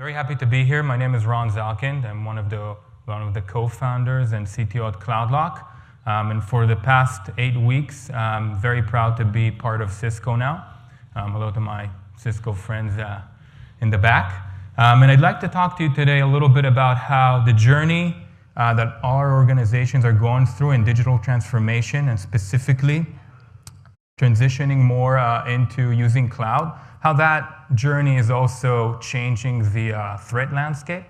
Very happy to be here. My name is Ron Zalkind. I'm one of the co-founders and CTO at CloudLock. And for the past 8 weeks, I'm very proud to be part of Cisco now. Hello to my Cisco friends in the back. And I'd like to talk to you today a little bit about how the journey that our organizations are going through in digital transformation, and specifically transitioning more into using cloud, how that journey is also changing the threat landscape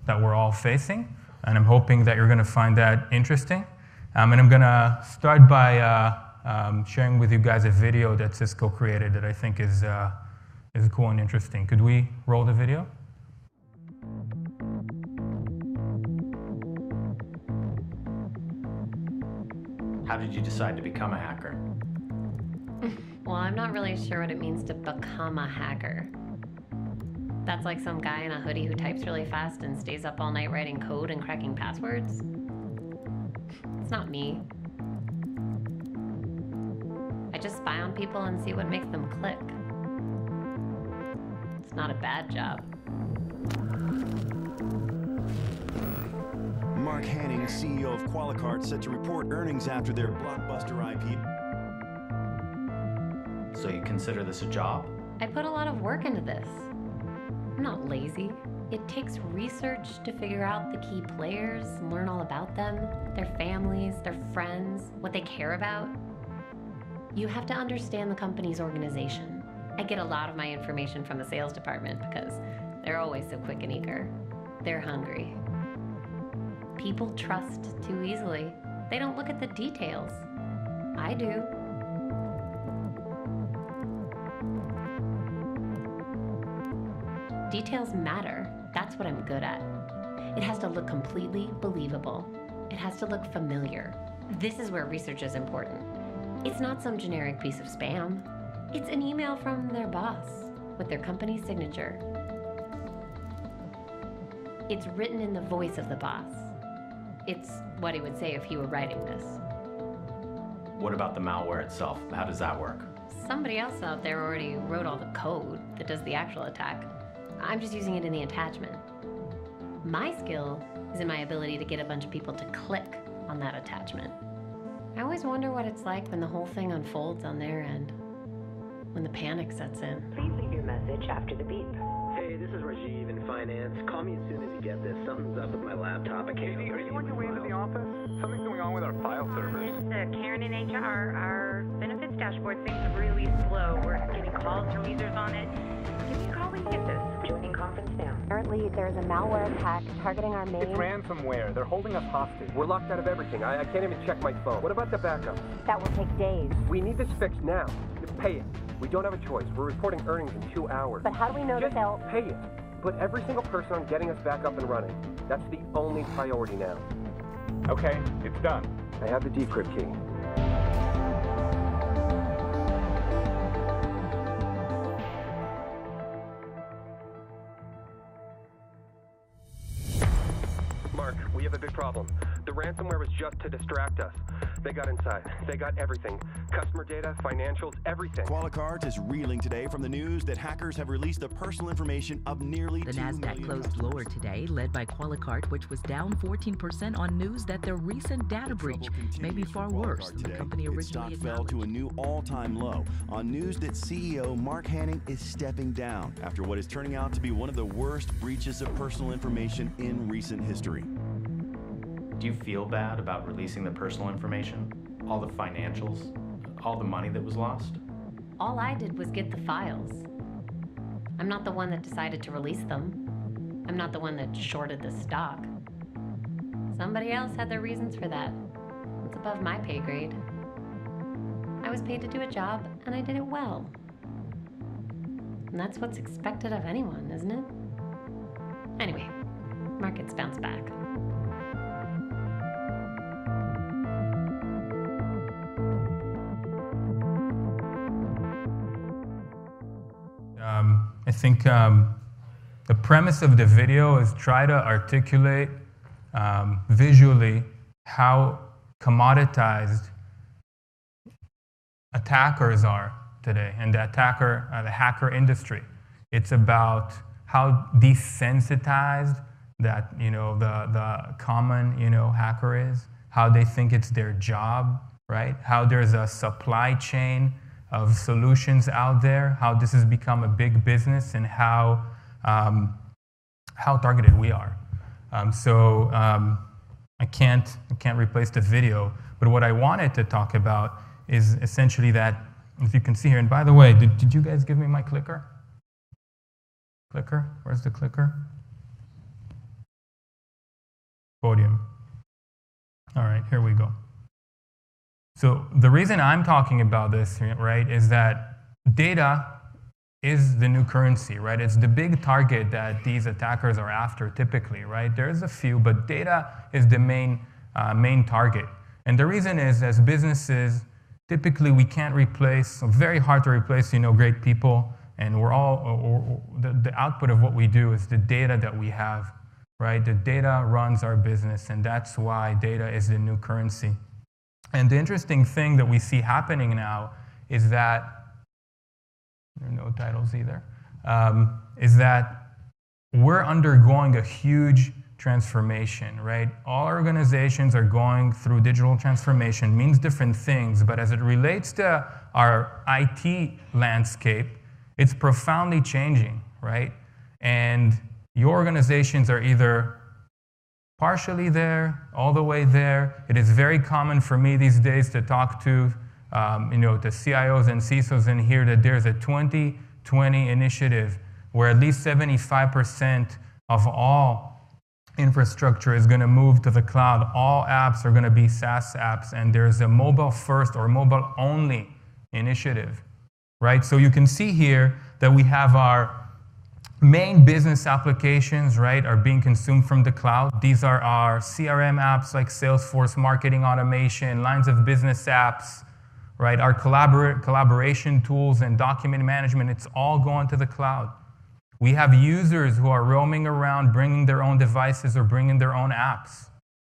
that we're all facing. And I'm hoping that you're going to find that interesting. And I'm going to start by sharing with you guys a video that Cisco created that I think is cool and interesting. Could we roll the video? How did you decide to become a hacker? Well, I'm not really sure what it means to become a hacker. That's like some guy in a hoodie who types really fast and stays up all night writing code and cracking passwords. It's not me. I just spy on people and see what makes them click. It's not a bad job. Mark Hanning, CEO of Qualicart, set to report earnings after their blockbuster IPO. So you consider this a job? I put a lot of work into this. I'm not lazy. It takes research to figure out the key players, learn all about them, their families, their friends, what they care about. You have to understand the company's organization. I get a lot of my information from the sales department because they're always so quick and eager. They're hungry. People trust too easily. They don't look at the details. I do. Details matter. That's what I'm good at. It has to look completely believable. It has to look familiar. This is where research is important. It's not some generic piece of spam. It's an email from their boss with their company signature. It's written in the voice of the boss. It's what he would say if he were writing this. What about the malware itself? How does that work? Somebody else out there already wrote all the code that does the actual attack. I'm just using it in the attachment. My skill is in my ability to get a bunch of people to click on that attachment. I always wonder what it's like when the whole thing unfolds on their end, when the panic sets in. Please leave your message after the beep. Hey, this is Rajiv in finance. Call me as soon as you get this. Something's up with my laptop. I can't. Are you on your way to the office? Something's going on with our file servers. It's Karen in HR. Our benefits dashboard seems really slow. We're getting calls from users on it. Give me a call when you get this. Joining conference now. Apparently, there's a malware attack targeting our main... It's ransomware. They're holding us hostage. We're locked out of everything. I can't even check my phone. What about the backup? That will take days. We need this fixed now. Pay it. We don't have a choice. We're reporting earnings in 2 hours. But how do we know that they'll... Pay it. Put every single person on getting us back up and running. That's the only priority now. Okay, it's done. I have the decrypt key. Mark, we have a big problem. The ransomware was just to distract us. They got inside. They got everything. Customer data, financials, everything. Qualicart is reeling today from the news that hackers have released the personal information of nearly The 2 Nasdaq million closed customers. lower today, led by Qualicart, which was down 14% on news that their recent data breach may be far worse than the company Its stock originally fell to a acknowledged. new all-time low on news that CEO Mark Hanning is stepping down after what is turning out to be one of the worst breaches of personal information in recent history. Do you feel bad about releasing the personal information? All the financials? All the money that was lost? All I did was get the files. I'm not the one that decided to release them. I'm not the one that shorted the stock. Somebody else had their reasons for that. It's above my pay grade. I was paid to do a job, and I did it well. And that's what's expected of anyone, isn't it? Anyway, markets bounce back. I think the premise of the video is try to articulate visually how commoditized attackers are today, and the hacker industry. It's about how desensitized that the common hacker is, how they think it's their job, right? How there's a supply chain of solutions out there, how this has become a big business, and how targeted we are. I can't replace the video, but what I wanted to talk about is essentially that, as you can see here, and by the way, did you guys give me my clicker? Clicker? Where's the clicker? Podium. All right, here we go. So the reason I'm talking about this, right, is that data is the new currency, right? It's the big target that these attackers are after typically, right? There's a few, but data is the main target. And the reason is, as businesses, typically we can't replace, very hard to replace, great people, and we're all, the output of what we do is the data that we have, right? The data runs our business, and that's why data is the new currency. And the interesting thing that we see happening now is that, there are no titles either, is that we're undergoing a huge transformation, right? All organizations are going through digital transformation, means different things, but as it relates to our IT landscape, it's profoundly changing, right? And your organizations are either partially there, all the way there. It is very common for me these days to talk to the CIOs and CISOs in here that there's a 2020 initiative where at least 75% of all infrastructure is going to move to the cloud. All apps are going to be SaaS apps, and there's a mobile-first or mobile-only initiative, right? So you can see here that we have our main business applications, right, are being consumed from the cloud. These are our CRM apps like Salesforce, marketing automation, lines of business apps, right? Our collaboration tools and document management, it's all going to the cloud. We have users who are roaming around, bringing their own devices or bringing their own apps,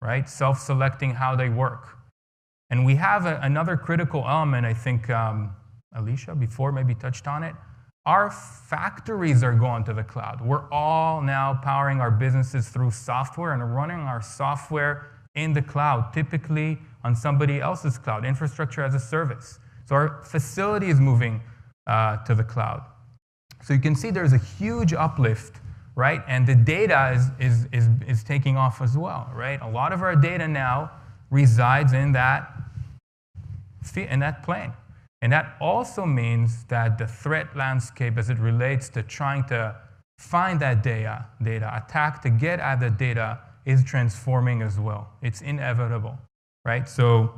right? Self-selecting how they work. And we have another critical element, I think Alicia before maybe touched on it. Our factories are going to the cloud. We're all now powering our businesses through software and running our software in the cloud, typically on somebody else's cloud, infrastructure as a service. So our facility is moving to the cloud. So you can see there's a huge uplift, right? And the data is taking off as well, right? A lot of our data now resides in that plane. And that also means that the threat landscape as it relates to trying to find that data, attack to get at the data is transforming as well. It's inevitable, right? So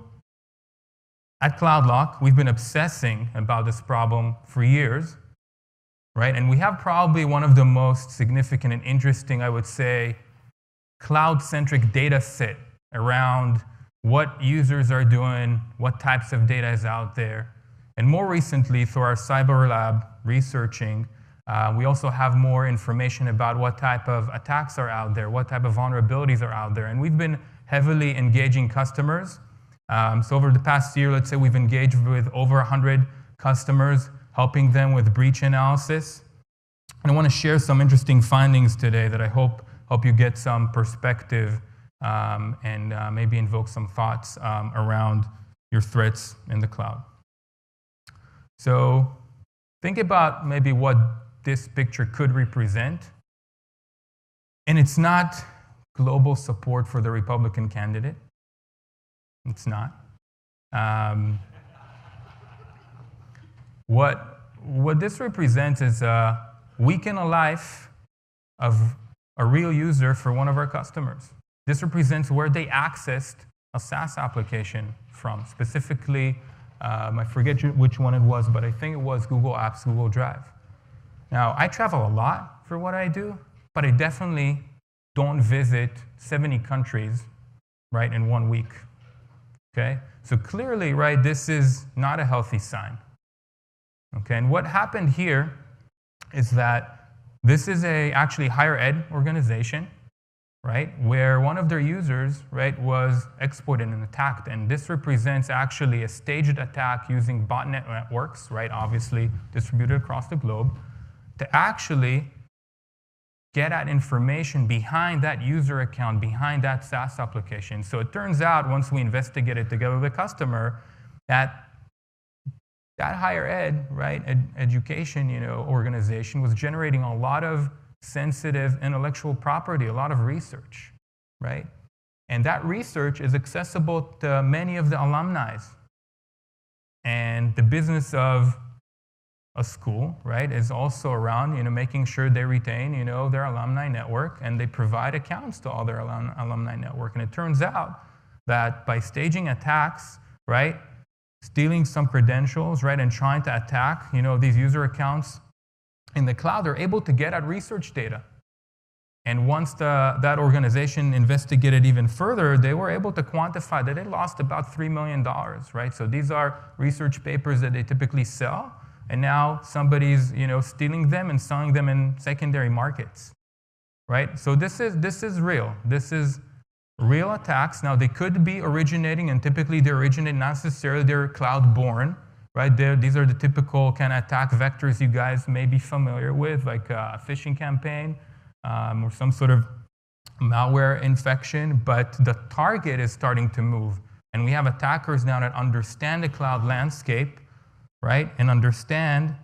at CloudLock, we've been obsessing about this problem for years, right? And we have probably one of the most significant and interesting, I would say, cloud-centric data set around what users are doing, what types of data is out there. And more recently, through our cyber lab researching, we also have more information about what type of attacks are out there, what type of vulnerabilities are out there. And we've been heavily engaging customers. So over the past year, let's say we've engaged with over 100 customers, helping them with breach analysis. And I want to share some interesting findings today that I hope you get some perspective and maybe invoke some thoughts around your threats in the cloud. So think about maybe what this picture could represent. And it's not global support for the Republican candidate. It's not. What this represents is a week in a life of a real user for one of our customers. This represents where they accessed a SaaS application from, specifically I forget which one it was, but I think it was Google Apps, Google Drive. Now, I travel a lot for what I do, but I definitely don't visit 70 countries, right, in 1 week, okay? So clearly, right, this is not a healthy sign, okay? And what happened here is that this is actually higher ed organization, right, where one of their users, right, was exploited and attacked. And this represents actually a staged attack using botnet networks, right, obviously distributed across the globe, to actually get at information behind that user account, behind that SaaS application. So it turns out, once we investigated together with the customer, that higher ed, right, education, organization was generating a lot of sensitive intellectual property, a lot of research, right? And that research is accessible to many of the alumni. And the business of a school, right, is also around, making sure they retain, their alumni network, and they provide accounts to all their alumni network. And it turns out that by staging attacks, right, stealing some credentials, right, and trying to attack, these user accounts in the cloud, they're able to get at research data. And once that organization investigated even further, they were able to quantify that they lost about $3 million, right? So these are research papers that they typically sell, and now somebody's, stealing them and selling them in secondary markets, right? So this is real. This is real attacks. Now, they could be originating, and typically they originate not necessarily they're cloud-born, right? These are the typical kind of attack vectors you guys may be familiar with, like a phishing campaign or some sort of malware infection. But the target is starting to move, and we have attackers now that understand the cloud landscape, right? And understand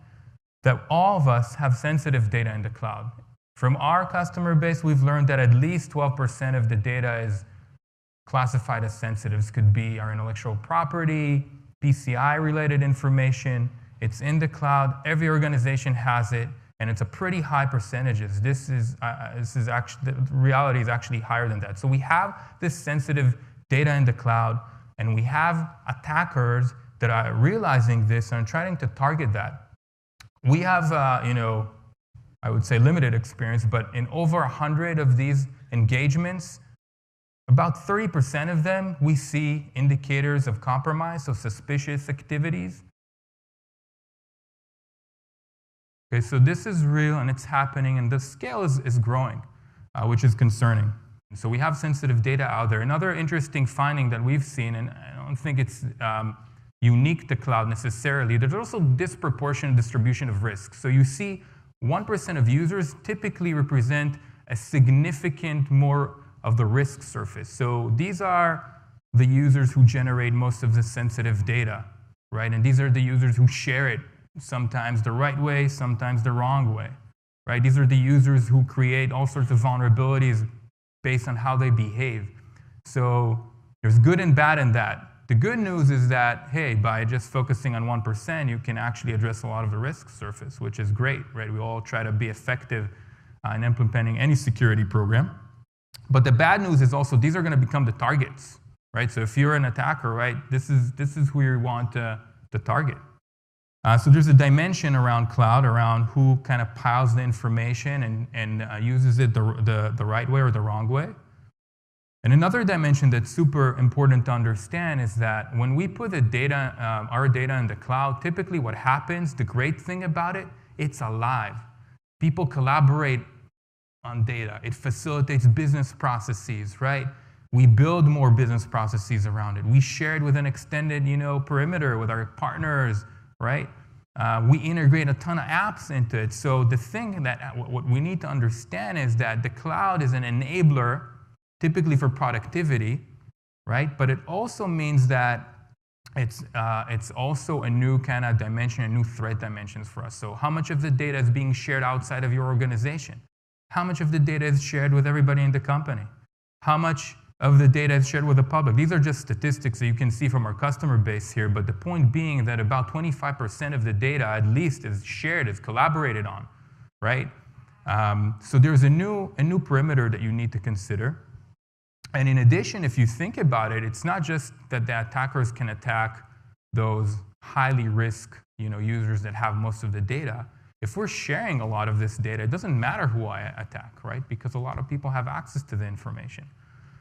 that all of us have sensitive data in the cloud. From our customer base, we've learned that at least 12% of the data is classified as sensitive. This could be our intellectual property, PCI-related information. It's in the cloud. Every organization has it, and it's a pretty high percentage. This is actually, the reality is actually higher than that. So we have this sensitive data in the cloud, and we have attackers that are realizing this and trying to target that. We have, I would say limited experience, but in over 100 of these engagements, about 30% of them, we see indicators of compromise, so suspicious activities. Okay, so this is real and it's happening, and the scale is growing, which is concerning. So we have sensitive data out there. Another interesting finding that we've seen, and I don't think it's unique to cloud necessarily, there's also disproportionate distribution of risk. So you see 1% of users typically represent a significant more of the risk surface. So these are the users who generate most of the sensitive data, right? And these are the users who share it, sometimes the right way, sometimes the wrong way, right? These are the users who create all sorts of vulnerabilities based on how they behave. So there's good and bad in that. The good news is that, hey, by just focusing on 1%, you can actually address a lot of the risk surface, which is great, right? We all try to be effective in implementing any security program. But the bad news is also these are going to become the targets, right? So if you're an attacker, right, this is who you want to target. So there's a dimension around cloud, around who kind of piles the information and uses it the right way or the wrong way. And another dimension that's super important to understand is that when we put the data, our data in the cloud, typically what happens, the great thing about it, it's alive. People collaborate on data. It facilitates business processes, right? We build more business processes around it. We share it with an extended, perimeter with our partners, right? We integrate a ton of apps into it. So the thing that what we need to understand is that the cloud is an enabler, typically for productivity, right? But it also means that it's also a new kind of dimension, a new threat dimensions for us. So how much of the data is being shared outside of your organization? How much of the data is shared with everybody in the company? How much of the data is shared with the public? These are just statistics that you can see from our customer base here, but the point being that about 25% of the data at least is shared, is collaborated on, right? So there's a new perimeter that you need to consider. And in addition, if you think about it, it's not just that the attackers can attack those highly risk users that have most of the data. If we're sharing a lot of this data, it doesn't matter who I attack, right? Because a lot of people have access to the information.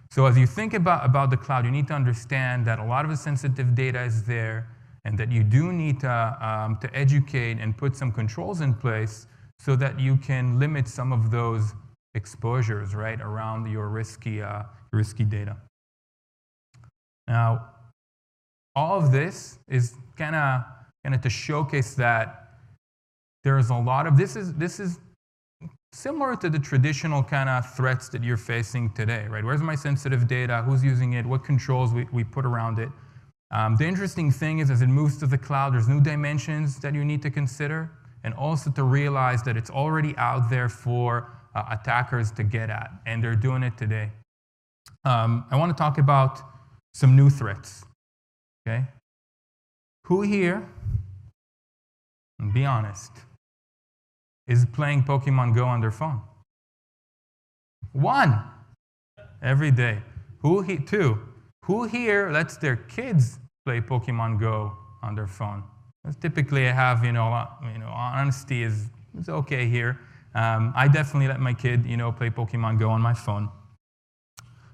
So as you think about the cloud, you need to understand that a lot of the sensitive data is there, and that you do need to educate and put some controls in place so that you can limit some of those exposures, right, around your risky data. Now, all of this is kind of to showcase that there's a lot of this is similar to the traditional kind of threats that you're facing today, right? Where's my sensitive data? Who's using it? What controls we put around it? The interesting thing is, as it moves to the cloud, there's new dimensions that you need to consider, and also to realize that it's already out there for attackers to get at, and they're doing it today. I want to talk about some new threats, okay? Who here, and be honest, is playing Pokemon Go on their phone? One, every day. Two, who here lets their kids play Pokemon Go on their phone? Typically, I have, honesty is okay here. I definitely let my kid, play Pokemon Go on my phone.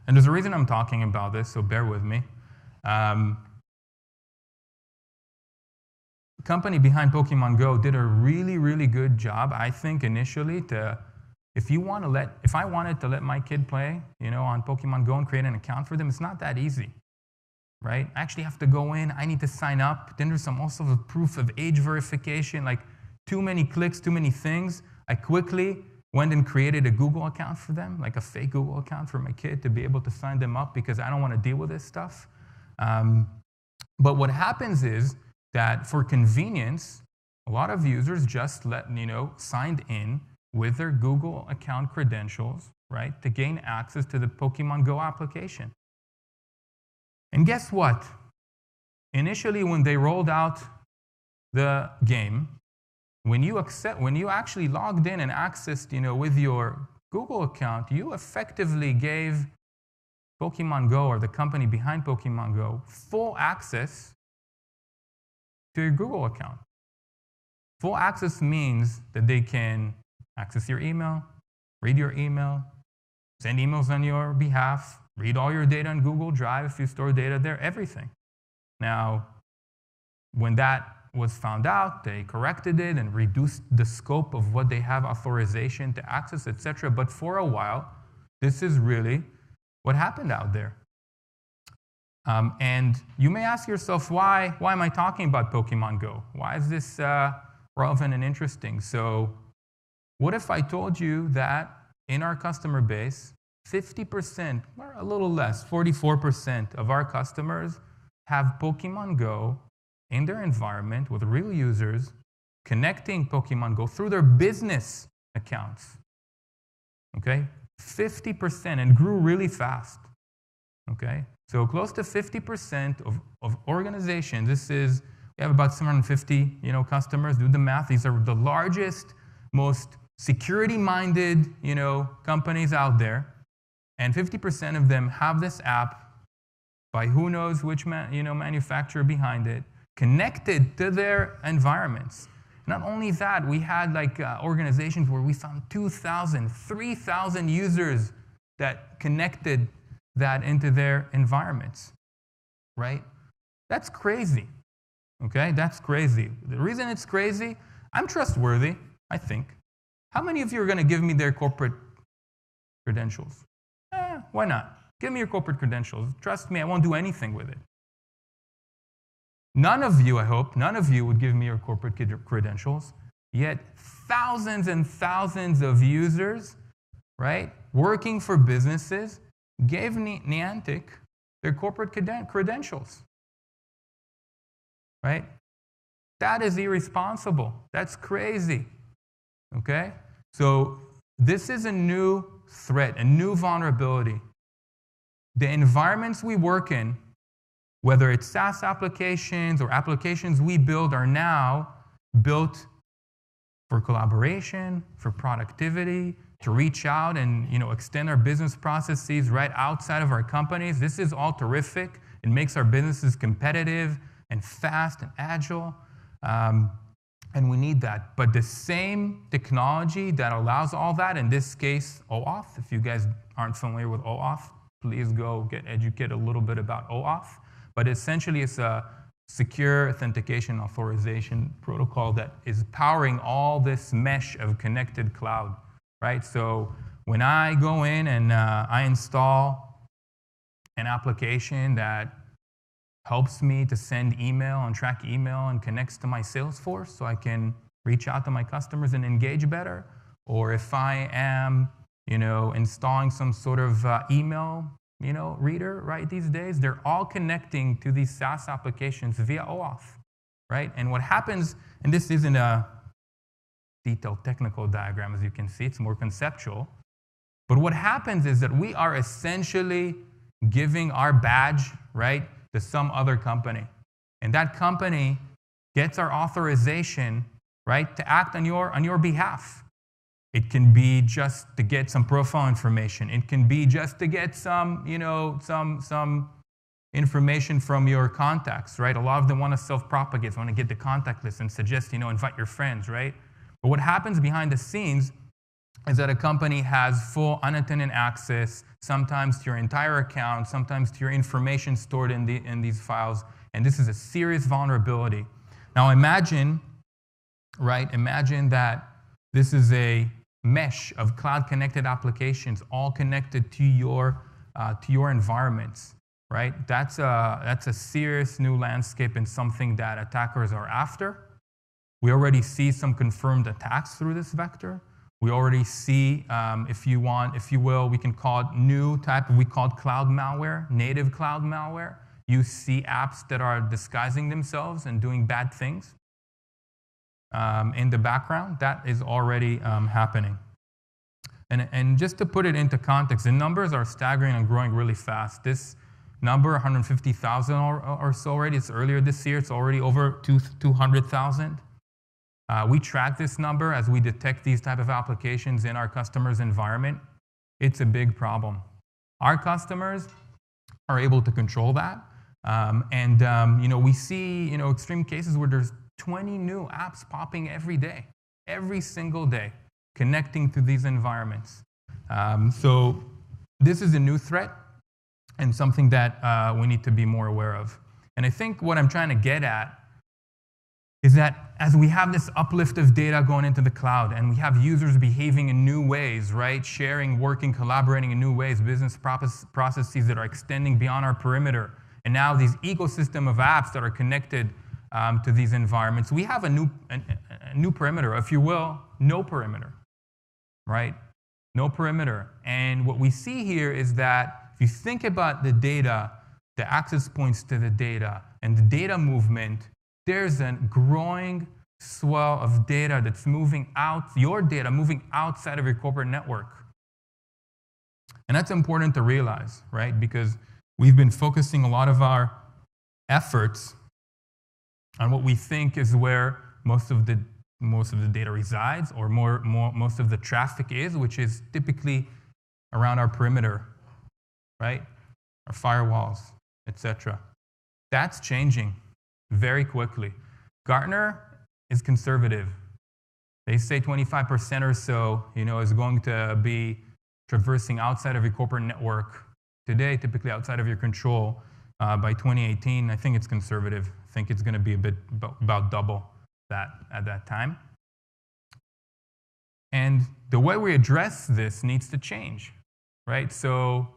And there's a reason I'm talking about this, so bear with me. The company behind Pokemon Go did a really, really good job, I think, initially if I wanted to let my kid play, on Pokemon Go and create an account for them, it's not that easy, right? I actually have to go in, I need to sign up, then there's also a proof of age verification, like too many clicks, too many things. I quickly went and created a Google account for them, like a fake Google account for my kid to be able to sign them up because I don't want to deal with this stuff. But what happens is that for convenience, a lot of users just signed in with their Google account credentials, right, to gain access to the Pokemon Go application. And guess what? Initially, when they rolled out the game, when you actually logged in and accessed, with your Google account, you effectively gave Pokemon Go, or the company behind Pokemon Go, full access to your Google account. Full access means that they can access your email, read your email, send emails on your behalf, read all your data on Google Drive if you store data there, everything. Now, when that was found out, they corrected it and reduced the scope of what they have authorization to access, etc. But for a while, this is really what happened out there. And you may ask yourself, why am I talking about Pokemon Go? Why is this relevant and interesting? So what if I told you that in our customer base, 50%, or a little less, 44% of our customers have Pokemon Go in their environment with real users connecting Pokemon Go through their business accounts. Okay? 50%, and grew really fast. Okay? So close to 50% of organizations, we have about 750 customers, do the math. These are the largest, most security-minded companies out there. And 50% of them have this app by who knows which manufacturer behind it, connected to their environments. Not only that, we had organizations where we found 2,000, 3,000 users that connected that into their environments, right? That's crazy, okay? That's crazy. The reason it's crazy, I'm trustworthy, I think. How many of you are going to give me their corporate credentials? Why not? Give me your corporate credentials. Trust me, I won't do anything with it. None of you, I hope, none of you would give me your corporate credentials, yet thousands and thousands of users, right, working for businesses, gave Niantic their corporate credentials, right? That is irresponsible. That's crazy, okay? So this is a new threat, a new vulnerability. The environments we work in, whether it's SaaS applications or applications we build, are now built for collaboration, for productivity, to reach out and extend our business processes right outside of our companies. This is all terrific. It makes our businesses competitive and fast and agile, and we need that. But the same technology that allows all that, in this case, OAuth, if you guys aren't familiar with OAuth, please go get educated a little bit about OAuth. But essentially, it's a secure authentication authorization protocol that is powering all this mesh of connected cloud, right? So when I go in and I install an application that helps me to send email and track email and connects to my Salesforce so I can reach out to my customers and engage better, or if I am, installing some sort of email, reader, right, these days, they're all connecting to these SaaS applications via OAuth, right? And what happens, and this isn't a detailed technical diagram, as you can see, it's more conceptual, but what happens is that we are essentially giving our badge, right, to some other company. And that company gets our authorization, right, to act on your behalf. It can be just to get some profile information. It can be just to get some, some information from your contacts, right? A lot of them want to self-propagate, want to get the contact list and suggest, invite your friends, right? But what happens behind the scenes is that a company has full unattended access, sometimes to your entire account, sometimes to your information stored in these files, and this is a serious vulnerability. Now imagine, right, imagine that this is a mesh of cloud-connected applications all connected to your environments, right? That's a serious new landscape and something that attackers are after. We already see some confirmed attacks through this vector. We already see, if you will, we can call it new type, we call it cloud malware, native cloud malware. You see apps that are disguising themselves and doing bad things in the background. That is already happening. And just to put it into context, the numbers are staggering and growing really fast. This number, 150,000 or so already, it's earlier this year, it's already over 200,000. We track this number as we detect these type of applications in our customers' environment. It's a big problem. Our customers are able to control that. We see extreme cases where there's 20 new apps popping every day, every single day, connecting to these environments. So this is a new threat and something that we need to be more aware of. And I think what I'm trying to get at is that as we have this uplift of data going into the cloud and we have users behaving in new ways, right? Sharing, working, collaborating in new ways, business processes that are extending beyond our perimeter, and now these ecosystem of apps that are connected to these environments, we have a new perimeter, if you will, no perimeter, right? No perimeter. And what we see here is that if you think about the data, the access points to the data, and the data movement, there's a growing swell of data that's moving out, your data moving outside of your corporate network. And that's important to realize, right? Because we've been focusing a lot of our efforts on what we think is where most of the data resides, or most of the traffic is, which is typically around our perimeter, right? Our firewalls, etc. That's changing very quickly. Gartner is conservative. They say 25% or so, is going to be traversing outside of your corporate network today, typically outside of your control. By 2018, I think it's conservative. I think it's going to be about double that at that time. And the way we address this needs to change, right? So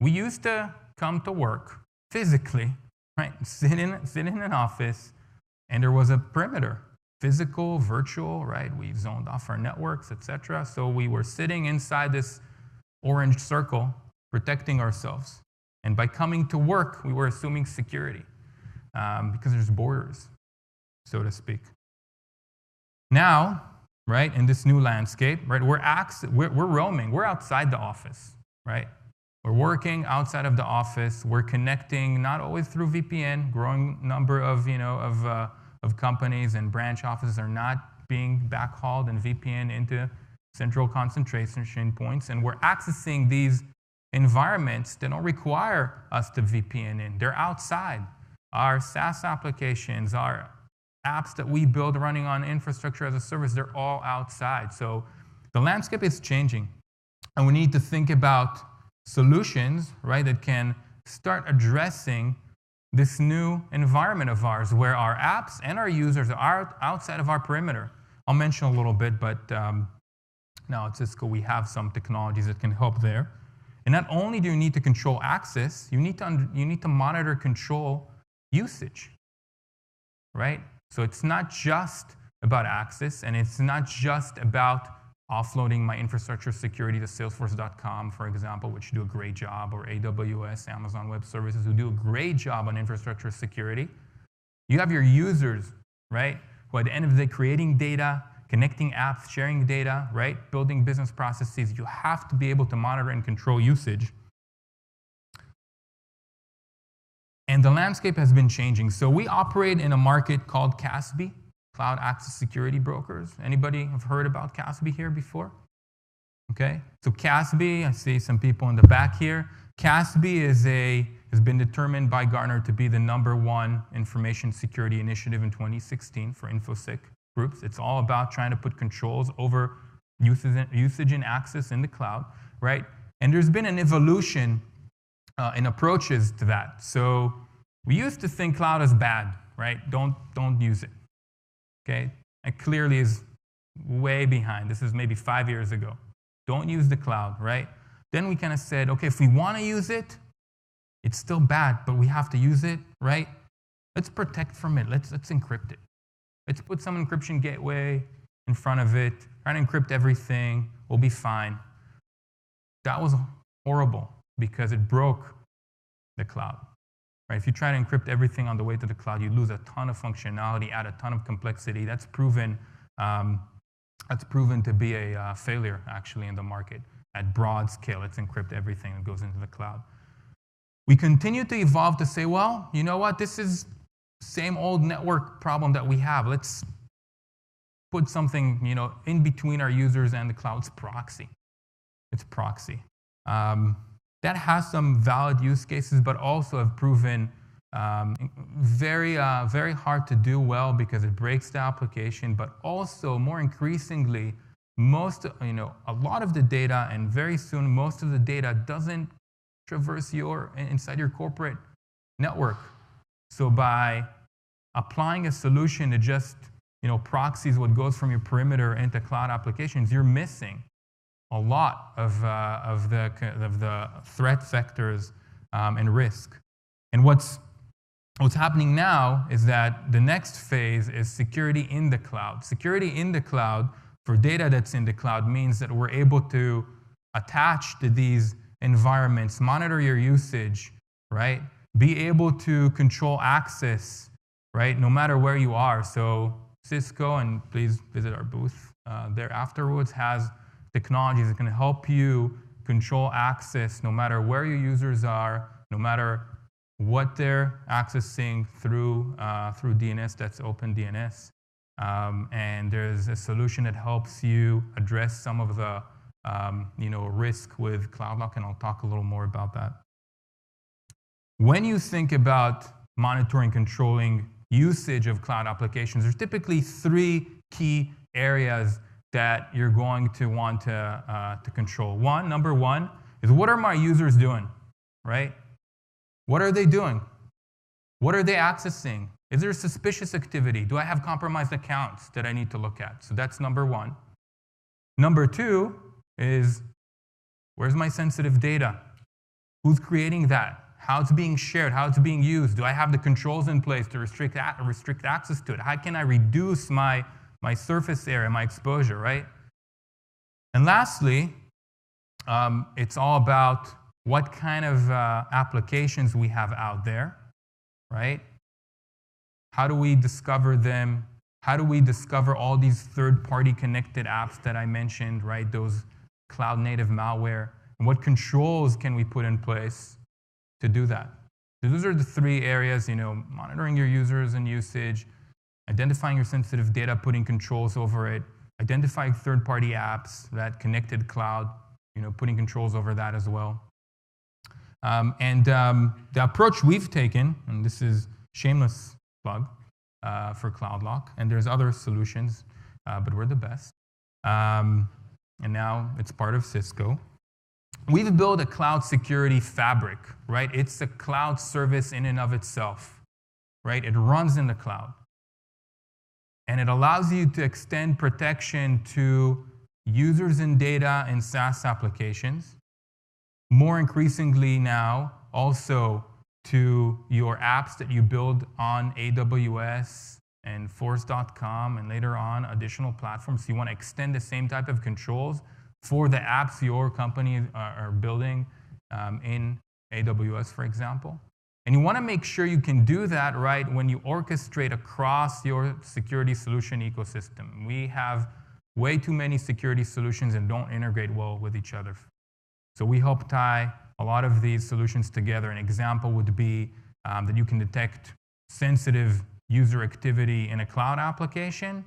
we used to come to work physically, right? Sit in an office, and there was a perimeter, physical, virtual, right? We zoned off our networks, etc. So we were sitting inside this orange circle, protecting ourselves. And by coming to work, we were assuming security because there's borders, so to speak. Now, right, in this new landscape, right, we're roaming. We're outside the office, right? We're working outside of the office. We're connecting, not always through VPN. Growing number of companies and branch offices are not being backhauled and VPN into central concentration points, and we're accessing these environments that don't require us to VPN in. They're outside. Our SaaS applications, our apps that we build running on infrastructure as a service, they're all outside. So the landscape is changing, and we need to think about solutions, right, that can start addressing this new environment of ours where our apps and our users are outside of our perimeter. I'll mention a little bit, but now at Cisco we have some technologies that can help there. And not only do you need to control access, you need to monitor, control usage, right? So it's not just about access, and it's not just about offloading my infrastructure security to Salesforce.com, for example, which do a great job, or AWS, Amazon Web Services, who do a great job on infrastructure security. You have your users, right, who at the end of the day creating data, connecting apps, sharing data, right, building business processes. You have to be able to monitor and control usage. And the landscape has been changing. So we operate in a market called CASB, Cloud Access Security Brokers. Anybody have heard about CASB here before? Okay, so CASB, I see some people in the back here. CASB has been determined by Gartner to be the #1 information security initiative in 2016 for InfoSec groups. It's all about trying to put controls over usage and access in the cloud, right? And there's been an evolution in approaches to that. So we used to think cloud is bad, right? Don't use it. Okay, it clearly is way behind. This is maybe 5 years ago. Don't use the cloud, right? Then we kind of said, okay, if we want to use it, it's still bad, but we have to use it, right? Let's protect from it. Let's encrypt it. Let's put some encryption gateway in front of it, try to encrypt everything. We'll be fine. That was horrible because it broke the cloud. Right? If you try to encrypt everything on the way to the cloud, you lose a ton of functionality, add a ton of complexity. That's proven to be a failure, actually, in the market. At broad scale, let's encrypt everything that goes into the cloud. We continue to evolve to say, well, you know what? This is the same old network problem that we have. Let's put something, in between our users and the cloud. It's proxy. It's proxy. That has some valid use cases, but also have proven very hard to do well because it breaks the application. But also, more increasingly, a lot of the data, and very soon, most of the data doesn't traverse inside your corporate network. So by applying a solution that just proxies what goes from your perimeter into cloud applications, you're missing a lot of the threat vectors and risk. And what's happening now is that the next phase is security in the cloud. Security in the cloud for data that's in the cloud means that we're able to attach to these environments, monitor your usage, right? Be able to control access, right? No matter where you are. So Cisco, and please visit our booth there afterwards, has technologies that can help you control access no matter where your users are, no matter what they're accessing through DNS, that's OpenDNS. And there's a solution that helps you address some of the risk with CloudLock, and I'll talk a little more about that. When you think about monitoring, controlling usage of cloud applications, there's typically 3 key areas that you're going to want to control. Number one is, what are my users doing, right? What are they doing? What are they accessing? Is there suspicious activity? Do I have compromised accounts that I need to look at? So that's number one. Number two is, where's my sensitive data? Who's creating that? How it's being shared? How it's being used? Do I have the controls in place to restrict access to it? How can I reduce my surface area, my exposure, right? And lastly, it's all about what kind of applications we have out there, right? How do we discover them? How do we discover all these third-party connected apps that I mentioned, right? Those cloud-native malware. And what controls can we put in place to do that? So those are the 3 areas, monitoring your users and usage, identifying your sensitive data, putting controls over it, identifying third-party apps, that connected cloud, putting controls over that as well. The approach we've taken, and this is shameless plug for CloudLock, and there's other solutions, but we're the best. And now it's part of Cisco. We've built a cloud security fabric, right? It's a cloud service in and of itself, right? It runs in the cloud. And it allows you to extend protection to users and data in SaaS applications. More increasingly now, also to your apps that you build on AWS, and Force.com, and later on additional platforms. You want to extend the same type of controls for the apps your company are building in AWS, for example. And you want to make sure you can do that right when you orchestrate across your security solution ecosystem. We have way too many security solutions and don't integrate well with each other. So we help tie a lot of these solutions together. An example would be that you can detect sensitive user activity in a cloud application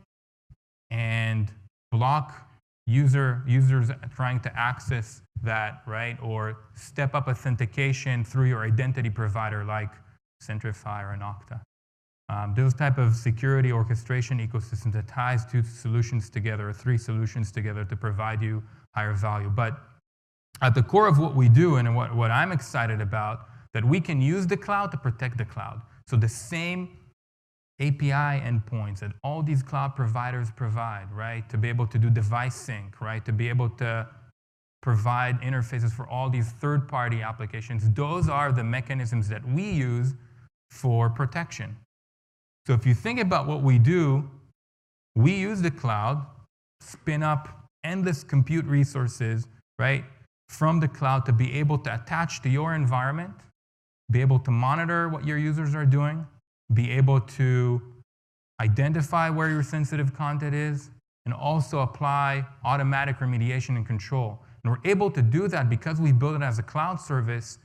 and block users trying to access that, right? Or step up authentication through your identity provider like Centrify or Nocta. Those type of security orchestration ecosystems that ties two solutions together, or three solutions together to provide you higher value. But at the core of what we do and what I'm excited about, that we can use the cloud to protect the cloud. So the same API endpoints that all these cloud providers provide, right? To be able to do device sync, right? To be able to provide interfaces for all these third-party applications. Those are the mechanisms that we use for protection. So if you think about what we do, we use the cloud, spin up endless compute resources, right? From the cloud to be able to attach to your environment, be able to monitor what your users are doing, be able to identify where your sensitive content is, and also apply automatic remediation and control. And we're able to do that because we built it as a cloud service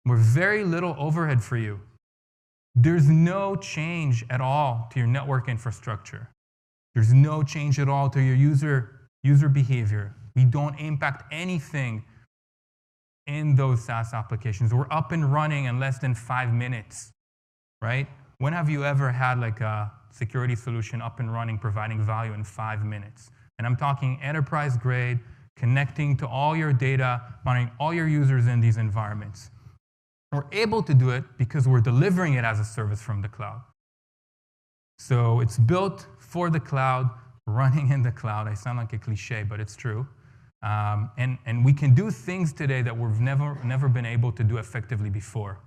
with very little overhead for you. There's no change at all to your network infrastructure. There's no change at all to your user behavior. We don't impact anything in those SaaS applications. We're up and running in less than 5 minutes, right? When have you ever had like a security solution up and running, providing value in 5 minutes? And I'm talking enterprise grade, connecting to all your data, monitoring all your users in these environments. We're able to do it because we're delivering it as a service from the cloud. So it's built for the cloud, running in the cloud. I sound like a cliche, but it's true. And we can do things today that we've never been able to do effectively before.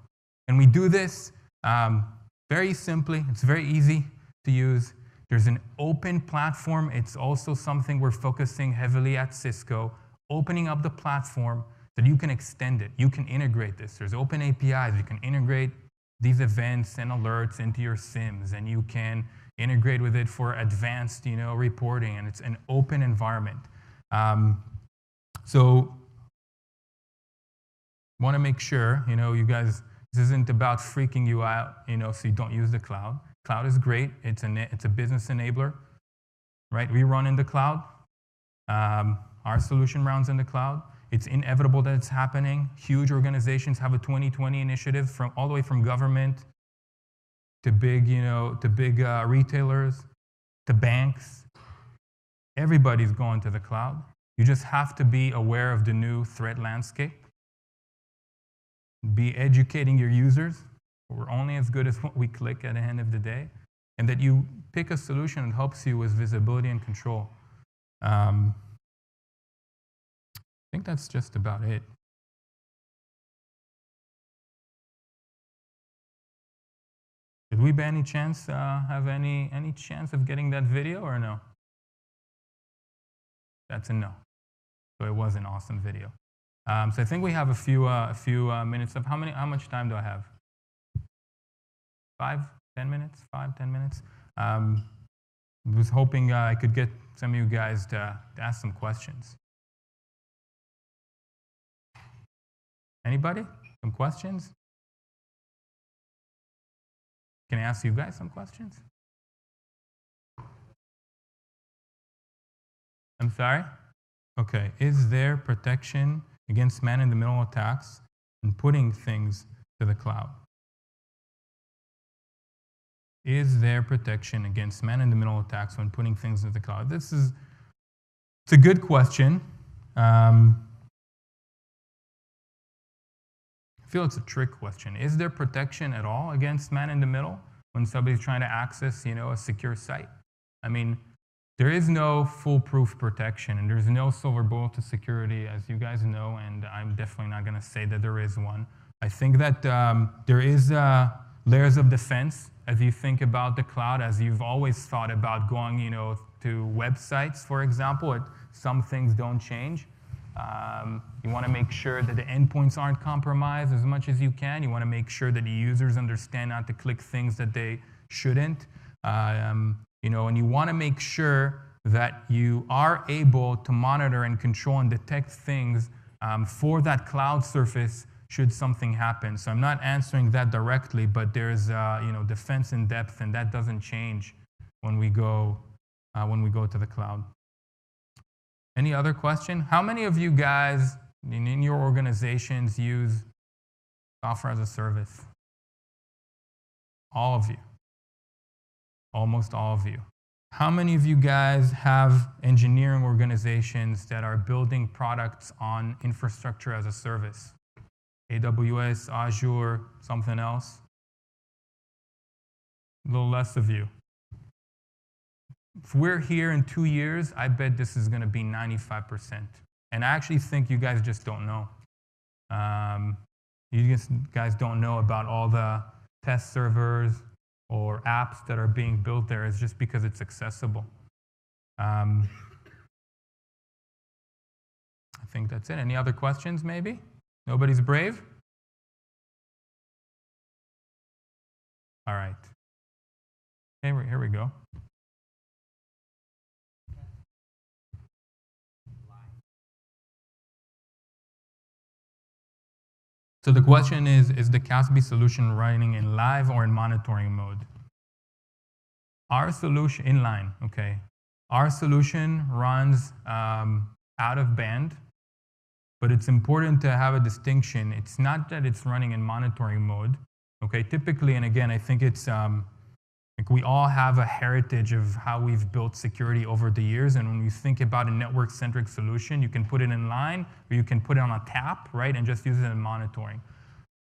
And we do this very simply. It's very easy to use. There's an open platform. It's also something we're focusing heavily at Cisco, opening up the platform so that you can extend it. You can integrate this. There's open APIs. You can integrate these events and alerts into your SIEMs, and you can integrate with it for advanced, reporting, and it's an open environment. So want to make sure, you guys, this isn't about freaking you out, so you don't use the cloud. Cloud is great. It's a business enabler, right? We run in the cloud. Our solution runs in the cloud. It's inevitable that it's happening. Huge organizations have a 2020 initiative all the way from government to big, retailers, to banks. Everybody's going to the cloud. You just have to be aware of the new threat landscape. Be educating your users. We're only as good as what we click at the end of the day. And that you pick a solution that helps you with visibility and control. I think that's just about it. Did we by any chance have any chance of getting that video or no? That's a no. So it was an awesome video. So I think we have a few minutes of how much time do I have? 5, 10 minutes? 5, 10 minutes? I was hoping I could get some of you guys to ask some questions. Anybody? Some questions? Can I ask you guys some questions? I'm sorry? Okay. Is there protection against man-in-the-middle attacks and putting things to the cloud? Is there protection against man-in-the-middle attacks when putting things into the cloud? It's a good question. I feel it's a trick question. Is there protection at all against man-in-the-middle when somebody's trying to access, a secure site? I mean, there is no foolproof protection, and there's no silver bullet to security, as you guys know, and I'm definitely not going to say that there is one. I think that there is layers of defense as you think about the cloud, as you've always thought about going, to websites, for example. Some things don't change. You want to make sure that the endpoints aren't compromised as much as you can. You want to make sure that the users understand not to click things that they shouldn't. And you want to make sure that you are able to monitor and control and detect things for that cloud surface should something happen. So I'm not answering that directly, but there's defense in depth, and that doesn't change when we go to the cloud. Any other question? How many of you guys in your organizations use software as a service? All of you. Almost all of you. How many of you guys have engineering organizations that are building products on infrastructure as a service? AWS, Azure, something else? A little less of you. If we're here in 2 years, I bet this is going to be 95%. And I actually think you guys just don't know. You guys don't know about all the test servers or apps that are being built there. It's just because it's accessible. I think that's it. Any other questions, maybe? Nobody's brave? All right. Here we go. So the question is the CASB solution running in live or in monitoring mode? Our solution, inline, okay. Our solution runs out of band, but it's important to have a distinction. It's not that it's running in monitoring mode, okay. Typically, and again, I think it's, like we all have a heritage of how we've built security over the years, and when you think about a network-centric solution, you can put it in line, or you can put it on a tap, right, and just use it in monitoring.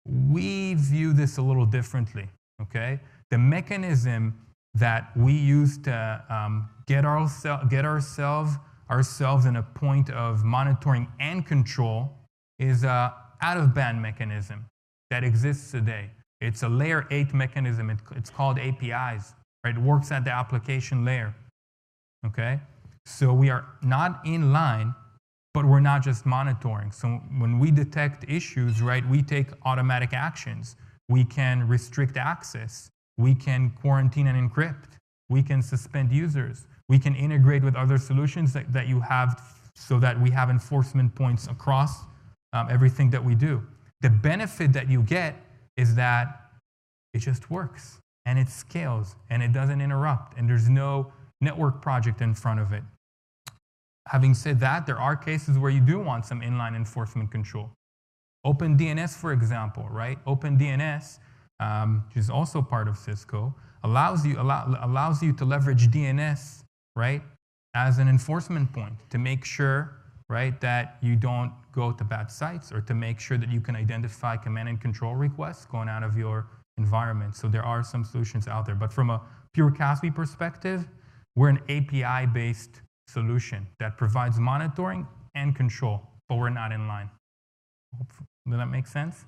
We view this a little differently, okay? The mechanism that we use to get ourselves in a point of monitoring and control is an out-of-band mechanism that exists today. It's a layer 8 mechanism. It's called APIs, right? It works at the application layer, okay? So we are not in line, but we're not just monitoring. So when we detect issues, right, we take automatic actions. We can restrict access. We can quarantine and encrypt. We can suspend users. We can integrate with other solutions that you have so that we have enforcement points across everything that we do. The benefit that you get is that it just works, and it scales, and it doesn't interrupt, and there's no network project in front of it. Having said that, there are cases where you do want some inline enforcement control. OpenDNS, for example, right? OpenDNS, which is also part of Cisco, allows you to leverage DNS, right, as an enforcement point to make sure, right, that you don't go to bad sites, or to make sure that you can identify command and control requests going out of your environment. So there are some solutions out there. But from a pure CASB perspective, we're an API-based solution that provides monitoring and control, but we're not in line. Does that make sense?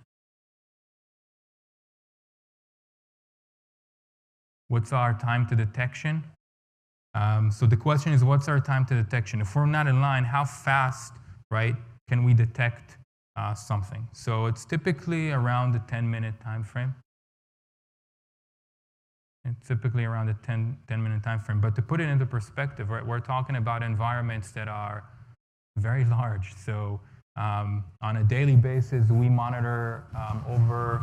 What's our time to detection? So the question is, what's our time to detection? If we're not in line, how fast, right, can we detect something? So it's typically around the 10-minute time frame. It's typically around the 10-minute time frame. But to put it into perspective, right, we're talking about environments that are very large. So on a daily basis, we monitor over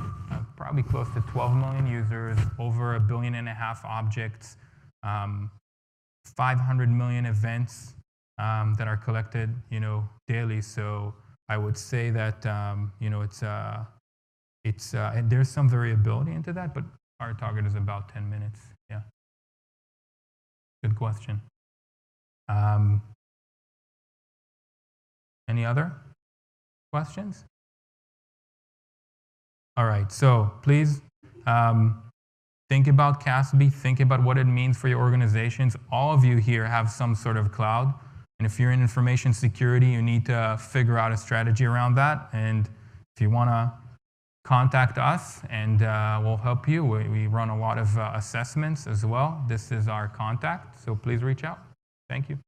probably close to 12 million users, over 1.5 billion objects, 500 million events that are collected, daily. So I would say that, and there's some variability into that, but our target is about 10 minutes. Yeah. Good question. Any other questions? All right. So please think about CASB. Think about what it means for your organizations. All of you here have some sort of cloud. And if you're in information security, you need to figure out a strategy around that. And if you want to contact us and we'll help you. We run a lot of assessments as well. This is our contact, so please reach out. Thank you.